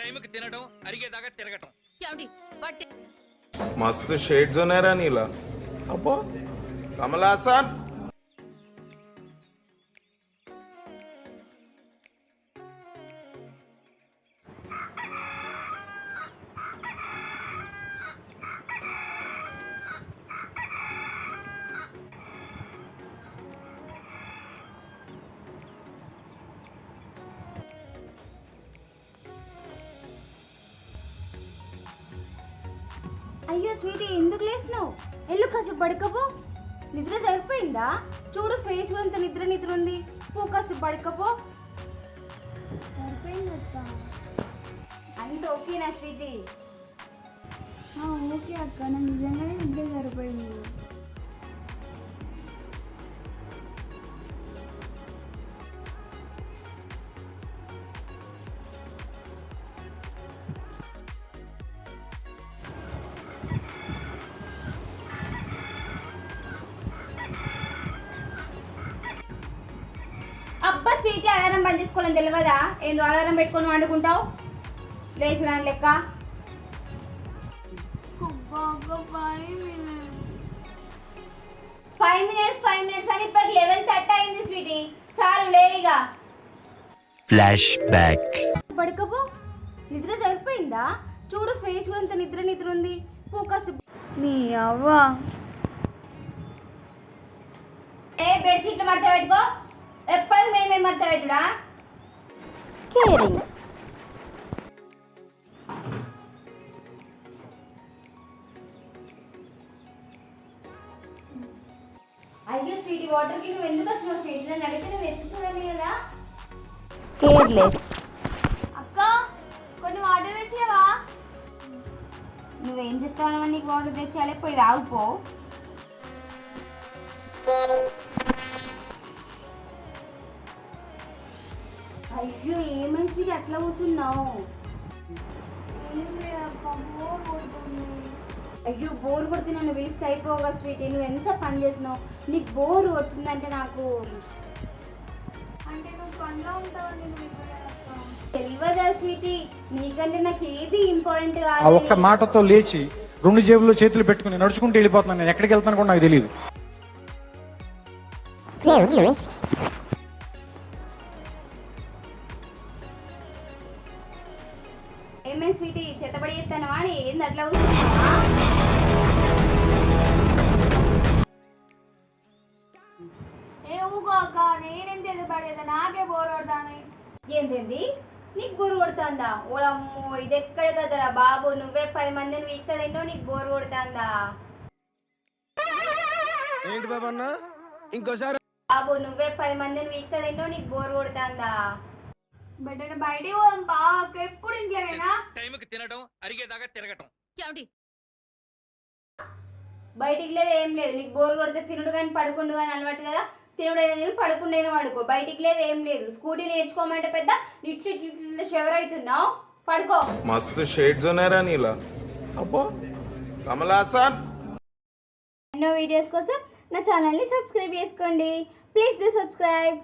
టైంకి తినడం అరిగేదాకా తిరగటం. मस्त शेड जो नाही राणीला अप्पा कमला हसन అయ్యో స్వీటీ ఎందుకు లేసినావు? ఎల్లు కాసేపు పడుకోపో. నిద్ర సరిపోయిందా? చూడు ఫేస్ కూడా అంత నిద్ర నిద్ర ఉంది. పో కాసేపు పడుకోపో. సరిపోయిందక్క. అంత ఓకేనా స్వీటీ? ఓకే అక్క, నాకు నిజంగానే నిద్ర సరిపోయింది. అబ్బా స్వీటీ అలారం బంద్ చేసుకోవాలని తెలియదా? ఏందో అలారం పెట్టుకొని వండుకుంటావు లేచిన లెక్క. ఫైవ్ మినిట్స్ అని ఇప్పటికి 11:30 అయింది స్వీటీ. చాలు లేలిగా ఫ్లాష్ బ్యాక్. పడుకోపో. నిద్ర సరిపోయిందా? చూడు ఫేస్ కూడా అంత నిద్ర నిద్ర ఉంది. పో కాసేపు. నీ అవ్వ బెడ్షీట్లు మడత పెట్టుకో. ఎప్పటికి మేమే మడత పెట్టుడా? కేరింగ్. అయ్యో స్వీటీ వాటర్కి నువ్వు ఎందుకు వచ్చినావు స్వీట్? నన్ను అడిగితే నువ్వు తెచ్చుకోవాలి కదా. కేర్లెస్. అక్క, కొన్ని వాటర్ తెచ్చావా? నువ్వేం చెప్తావు? నీకు వాటర్ తెచ్చాలే, పోయి రావుపో. అయ్యో ఏమైంది స్వీట్ అట్లా కూర్చున్నావు? అయ్యో బోర్ కొడుతుంది. నన్ను పిలిస్తే అయిపోగా స్వీటీ. నువ్వు ఎంత పని చేసినావు? నీకు బోర్ కొడుతుందంటే నాకు అంటే నువ్వు పనిలో ఉంటావని తెలియదా స్వీటీ? నీకంటే నాకు ఏది ఇంపార్టెంట్ ఆ కాదు. ఒక్క మాటతో లేచి 2 జేబుల్లో చేతులు పెట్టుకుని నడుచుకుంటూ వెళ్ళిపోతున్నాను. నేను ఎక్కడికి వెళ్తాను కూడా నాకు తెలియదు. ఏమైంది స్వీటీ? చెత్తబడి చేస్తాను అని ఏంది అట్లా కూర్చున్నావా? ఏ ఊగో అక్క, నేనేం చేసి పడేదా? నాకే బోర్ కొడతాను. ఏంది నీకు బోరు కొడుతుందా? ఓడమ్మో ఇది ఎక్కడ కదరా బాబు. నువ్వే 10 మందిని వీక్ తింటో నీకు బోరు కొడుతుందా? ఏంటి బాబు అన్న ఇంకోసారి? బాబు నువ్వే 10 మందిని వీక్ తింటో నీకు బోరు కొడుతుందా? బయట బయటికి పోదాం బా అక్క. ఎప్పుడు ఇంట్లోనేనా? టైంకి తినడం అరిగేదాకా తిరగటం. బయటికి లేదు ఏం లేదు. నీకు బోరు కొడితే తినుడు కానీ పడుకుండు కానీ అలవాటు కదా. తినుడైనా తిను, పడుకుండైనా పడుకో. బయటికి లేదు ఏం లేదు. స్కూటీ నేర్చుకోమంటే పెద్ద ఇట్లు ఇట్లు ఇట్లు షవర్ అవుతున్నావు. పడుకో. मस्त शेड जो नाही राणीला अप्पा कमला हसन ఎన్నో వీడియోస్ కోసం నా ఛానల్ని సబ్స్క్రైబ్ చేసుకోండి. Please do subscribe.